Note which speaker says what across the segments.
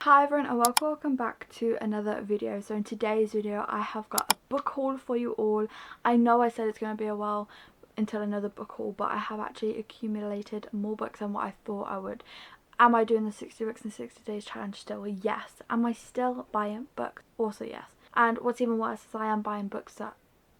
Speaker 1: Hi everyone and welcome back to another video. So in today's video I have got a book haul for you all. I know I said it's going to be a while until another book haul, but I have actually accumulated more books than what I thought I would. Am I doing the 60 books in 60 days challenge still? Yes. Am I still buying books? Also yes. And what's even worse is I am buying books that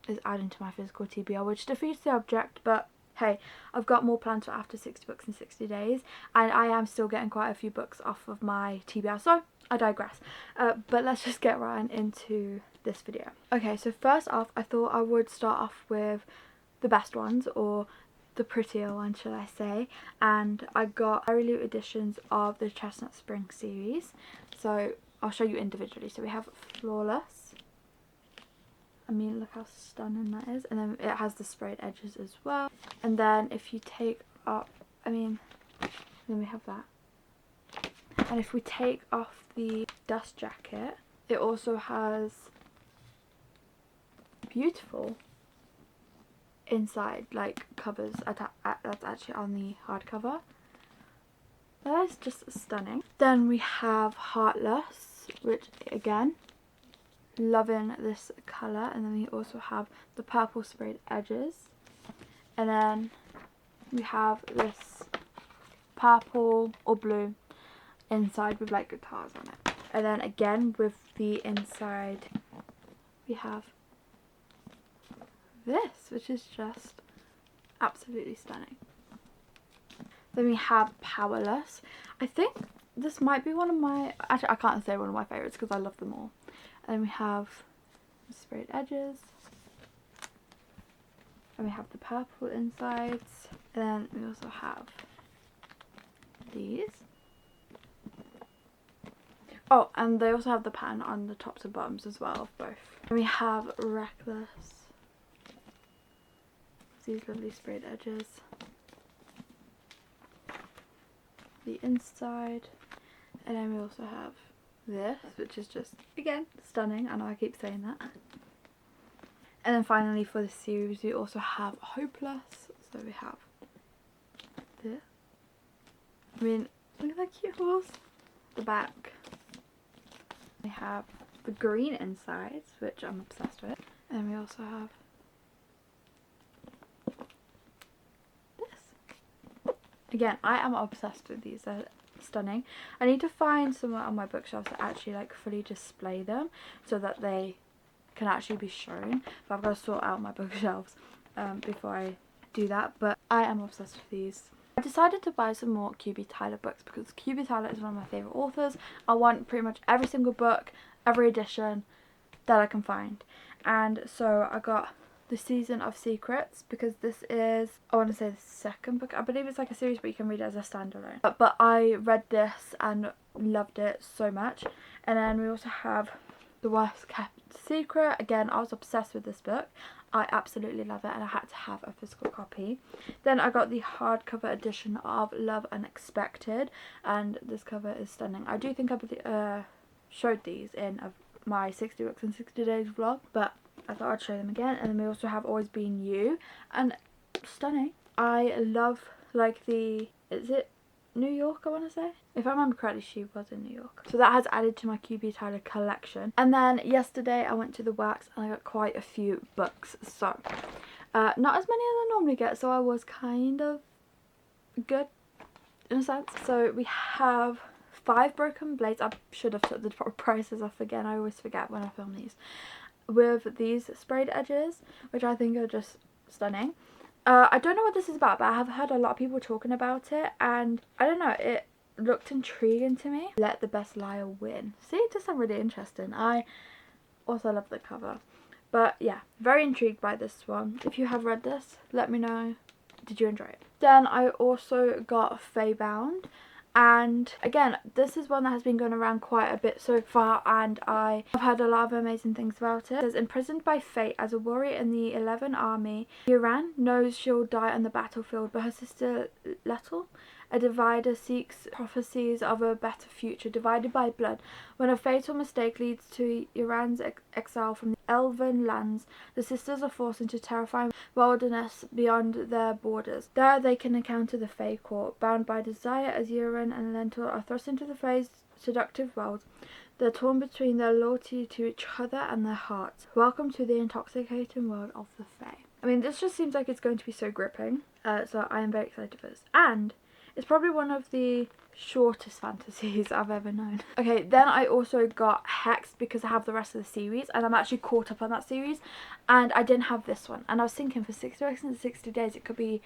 Speaker 1: is adding to my physical TBR, which defeats the object, but hey, I've got more plans for after 60 books in 60 days, and I am still getting quite a few books off of my TBR, so I digress. But let's just get right into this video. Okay, so first off, I thought I would start off with the best ones, or the prettier ones, shall I say, and I got very loot editions of the Chestnut Spring series, so I'll show you individually. So we have Flawless. I mean, look how stunning that is. And then it has the sprayed edges as well. And then if you take up, then we have that. And if we take off the dust jacket, it also has beautiful inside, like, covers that's actually on the hardcover. That is just stunning. Then we have Heartless, which again, loving this colour. And then we also have the purple sprayed edges, and then we have this purple or blue inside with like guitars on it. And then again with the inside we have this, which is just absolutely stunning. Then we have Powerless. I think this might be one of my, actually I can't say one of my favourites because I love them all. And then we have sprayed edges, and we have the purple insides, and then we also have these. Oh, and they also have the pattern on the tops and bottoms as well of both. And we have Reckless, these lovely sprayed edges, the inside, and then we also have this, which is just, again, stunning. I know I keep saying that. And then finally for the series we also have Hopeless. So we have this. I mean, look at that cute horse. The back. We have the green insides, which I'm obsessed with. And then we also have this. Again, I am obsessed with these. They're stunning. I need to find somewhere on my bookshelves to actually like fully display them so that they can actually be shown, but I've got to sort out my bookshelves before I do that. But I am obsessed with these. I decided to buy some more QB Tyler books because QB Tyler is one of my favourite authors. I want pretty much every single book, every edition that I can find, and so I got The Season of Secrets, because this is, I want to say, the second book. I believe it's like a series, but you can read it as a standalone. But I read this and loved it so much. And then we also have The Worst Kept Secret. Again, I was obsessed with this book. I absolutely love it, and I had to have a physical copy. Then I got the hardcover edition of Love Unexpected, and this cover is stunning. I do think I showed these in my 60 books in 60 days vlog, but I thought I'd show them again. And then we also have Always Been You, and stunning. I love, like, the, is it New York, I want to say? If I remember correctly, she was in New York. So that has added to my QB Tyler collection. And then yesterday I went to the works and I got quite a few books. So not as many as I normally get, so I was kind of good in a sense. So we have 5 Broken Blades. I should have took the prices off again. I always forget when I film these. With these sprayed edges, which I think are just stunning. I don't know what this is about, but I have heard a lot of people talking about it, and I don't know, it looked intriguing to me. Let the Best Liar Win. See, it does sound really interesting. I also love the cover. But yeah, very intrigued by this one. If you have read this, let me know. Did you enjoy it? Then I also got Feybound. And again, this is one that has been going around quite a bit so far, and I have heard a lot of amazing things about it. It says, imprisoned by fate as a warrior in the 11th Army, Iran knows she'll die on the battlefield, but her sister Lettel A divider seeks prophecies of a better future, divided by blood. When a fatal mistake leads to Iran's exile from the elven lands, the sisters are forced into terrifying wilderness beyond their borders. There they can encounter the Fae Court. Bound by desire, as Iran and Lentor are thrust into the Fae's seductive world, they're torn between their loyalty to each other and their hearts. Welcome to the intoxicating world of the Fae. I mean, this just seems like it's going to be so gripping, so I am very excited for this. And it's probably one of the shortest fantasies I've ever known. Okay, then I also got Hexed because I have the rest of the series, and I'm actually caught up on that series, and I didn't have this one. And I was thinking for 60 days it could be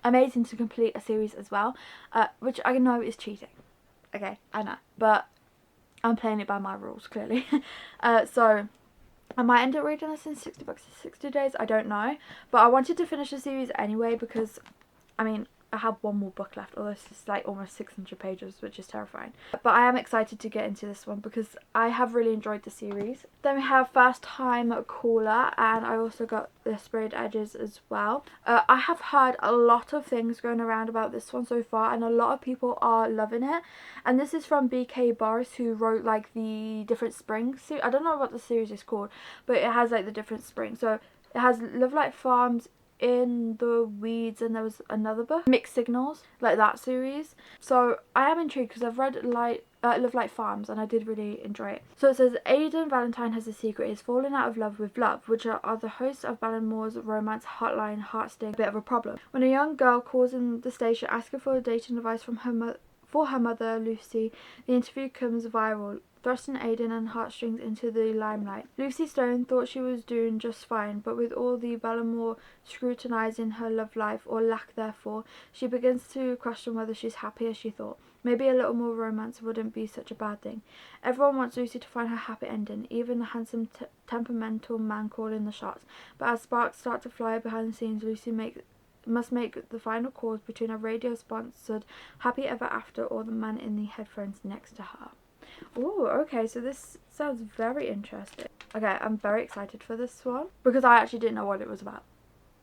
Speaker 1: amazing to complete a series as well, which I know is cheating. Okay, I know, but I'm playing it by my rules, clearly. So I might end up reading this in 60 books in 60 days, I don't know. But I wanted to finish the series anyway because, I mean, I have one more book left, although this is like almost 600 pages, which is terrifying. But I am excited to get into this one because I have really enjoyed the series. Then we have First Time Caller, and I also got the Sprayed Edges as well. I have heard a lot of things going around about this one so far, and a lot of people are loving it. And this is from B.K. Boris, who wrote like the Different Springs series. I don't know what the series is called, but it has like the Different Springs. So it has Love Like Farms, In the Weeds, and there was another book, Mixed Signals, like that series. So I am intrigued because I've read Love Like Farms and I did really enjoy it. So it says Aidan Valentine has a secret. He's fallen out of love with Love, which are the hosts of Ballinmore's romance hotline Heartsting, a bit of a problem. When a young girl calls in the station asking for dating advice from her mother Lucy, the interview comes viral, thrusting Aidan and Heartstrings into the limelight. Lucy Stone thought she was doing just fine, but with all the Ballinmore scrutinising her love life, or lack therefore, she begins to question whether she's happy as she thought. Maybe a little more romance wouldn't be such a bad thing. Everyone wants Lucy to find her happy ending, even the handsome temperamental man calling the shots. But as sparks start to fly behind the scenes, Lucy must make the final calls between a radio-sponsored Happy Ever After or the man in the headphones next to her. Oh, okay, so this sounds very interesting. Okay, I'm very excited for this one because I actually didn't know what it was about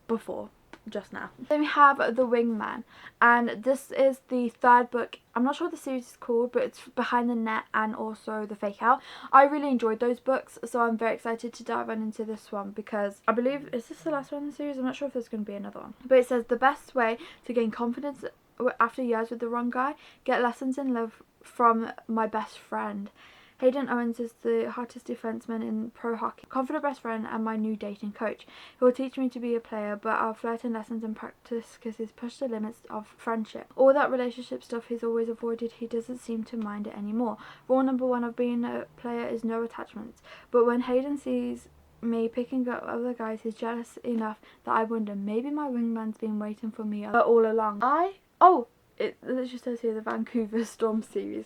Speaker 1: before, just now. Then we have The Wingman, and this is the third book. I'm not sure what the series is called, but it's Behind the Net and also The Fake Out. I really enjoyed those books, so I'm very excited to dive into this one because I believe, is this the last one in the series? I'm not sure if there's going to be another one. But it says the best way to gain confidence after years with the wrong guy, get lessons in love from my best friend. Hayden Owens is the hottest defenseman in pro hockey, confident best friend and my new dating coach. He will teach me to be a player, but our flirting lessons and practice kisses push the limits of friendship. All that relationship stuff he's always avoided, he doesn't seem to mind it anymore. Rule number one of being a player is no attachments. But when Hayden sees me picking up other guys, he's jealous enough that I wonder, maybe my wingman's been waiting for me all along. It just says here the Vancouver Storm series.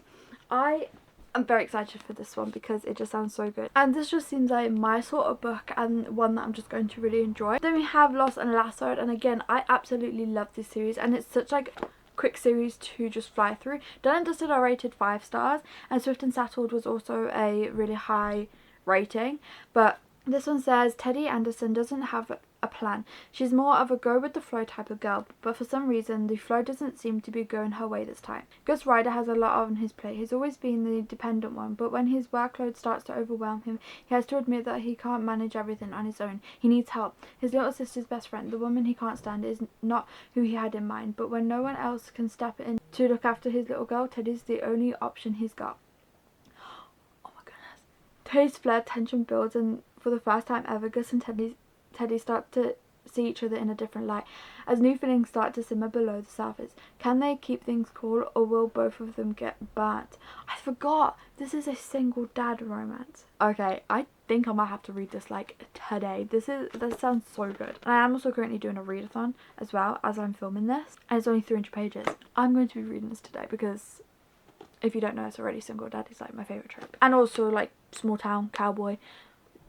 Speaker 1: I am very excited for this one because it just sounds so good. And this just seems like my sort of book and one that I'm just going to really enjoy. Then we have Lost and Lassoed, and again, I absolutely love this series, and it's such like quick series to just fly through. Done and Dusted are rated 5 stars, and Swift and Settled was also a really high rating. But this one says Teddy Anderson doesn't have a plan. She's more of a go with the flow type of girl, but for some reason the flow doesn't seem to be going her way this time. Gus Ryder has a lot on his plate. He's always been the dependent one, but when his workload starts to overwhelm him, he has to admit that he can't manage everything on his own. He needs help. His little sister's best friend, the woman he can't stand, is not who he had in mind, but when no one else can step in to look after his little girl, Teddy's the only option he's got. Oh my goodness. Teddy's flair tension builds, and for the first time ever, Gus and Teddy start to see each other in a different light as new feelings start to simmer below the surface. Can they keep things cool, or will both of them get burnt? I forgot, this is a single dad romance. Okay, I think I might have to read this like today. This sounds so good. And I am also currently doing a readathon as well as I'm filming this, and it's only 300 pages. I'm going to be reading this today because if you don't know, it's already single dad is like my favourite trope. And also like small town, cowboy,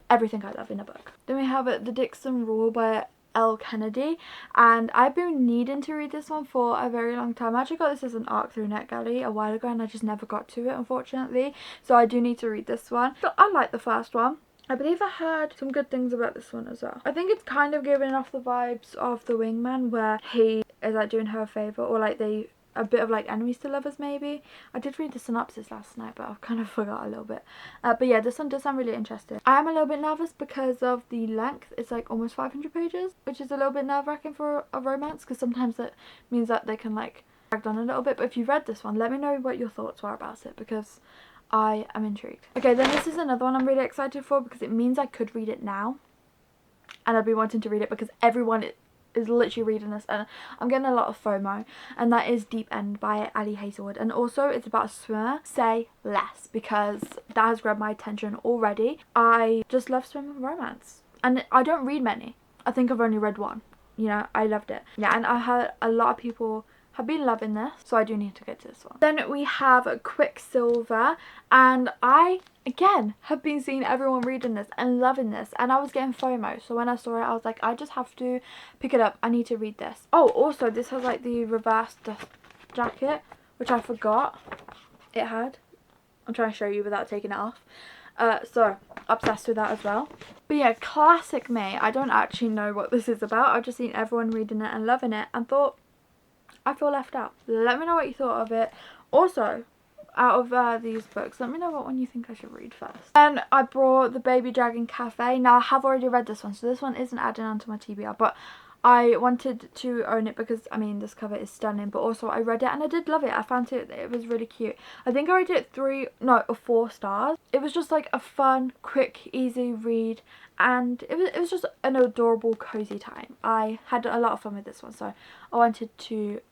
Speaker 1: everything I love in a book. Then we have The Dixon Rule by L. Kennedy, and I've been needing to read this one for a very long time. I actually got this as an ARC through NetGalley a while ago, and I just never got to it, unfortunately, so I do need to read this one. But I like the first one. I believe I heard some good things about this one as well. I think it's kind of giving off the vibes of The Wingman, where he is like doing her a favour, or like they a bit of like enemies to lovers maybe. I did read the synopsis last night, but I've kind of forgot a little bit. But yeah, this one does sound really interesting. I am a little bit nervous because of the length. It's like almost 500 pages, which is a little bit nerve-wracking for a romance, because sometimes that means that they can like drag on a little bit. But if you read this one, let me know what your thoughts were about it, because I am intrigued. Okay, then this is another one I'm really excited for, because it means I could read it now, and I've been wanting to read it because everyone is literally reading this, and I'm getting a lot of FOMO, and that is Deep End by Ali Hazelwood. And also it's about a swimmer. Say less, because that has grabbed my attention already. I just love swim romance, and I don't read many. I think I've only read one. You know, I loved it. Yeah, and I heard a lot of people have been loving this, so I do need to get to this one. Then we have Quicksilver, and I again have been seeing everyone reading this and loving this, and I was getting FOMO, so when I saw it I was like, I just have to pick it up. I need to read this. Oh, also this has like the reverse dust jacket, which I forgot it had. I'm trying to show you without taking it off. So obsessed with that as well. But yeah, classic me. I don't actually know what this is about. I've just seen everyone reading it and loving it and thought, I feel left out. Let me know what you thought of it. Also, out of these books, let me know what one you think I should read first. Then I brought The Baby Dragon Cafe. Now I have already read this one, so this one isn't added onto my TBR, but I wanted to own it because, I mean, this cover is stunning, but also I read it and I did love it. I found it was really cute. I think I rated it 3 or 4 stars. It was just like a fun, quick, easy read, and it was just an adorable, cozy time. I had a lot of fun with this one, so I wanted to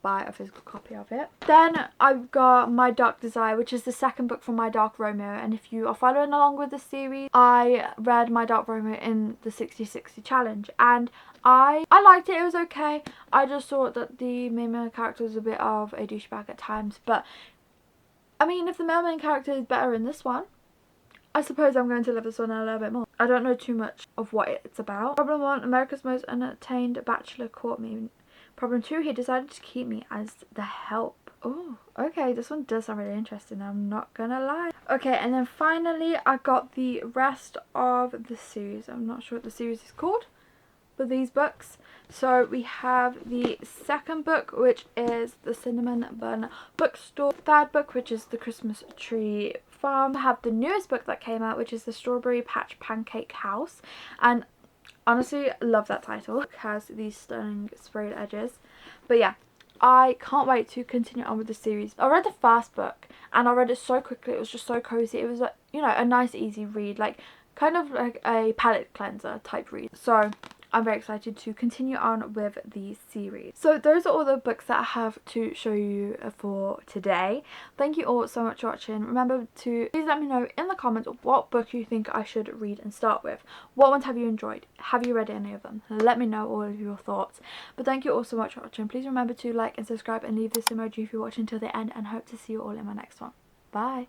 Speaker 1: buy a physical copy of it. Then I've got My Dark Desire, which is the second book from My Dark Romeo, and if you are following along with the series, I read My Dark Romeo in the 60/60 challenge, and I liked it. It was okay. I just thought that the main character was a bit of a douchebag at times, but I mean, if the main character is better in this one, I suppose I'm going to love this one a little bit more. I don't know too much of what it's about. Problem 1, America's Most Unattained Bachelor caught me. Problem 2, he decided to keep me as the help. Oh, okay, this one does sound really interesting, I'm not gonna lie. Okay, and then finally I got the rest of the series. I'm not sure what the series is called for these books. So we have the second book, which is The Cinnamon Bun Bookstore. Third book, which is The Christmas Tree Farm. I have the newest book that came out, which is The Strawberry Patch Pancake House, and honestly love that title. It has these stunning sprayed edges. But yeah, I can't wait to continue on with the series. I read the first book and I read it so quickly. It was just so cozy. It was like, you know, a nice easy read, like kind of like a palette cleanser type read. So I'm very excited to continue on with the series. So those are all the books that I have to show you for today. Thank you all so much for watching. Remember to please let me know in the comments what book you think I should read and start with. What ones have you enjoyed? Have you read any of them? Let me know all of your thoughts. But thank you all so much for watching. Please remember to like and subscribe and leave this emoji if you're watching till the end, and hope to see you all in my next one. Bye.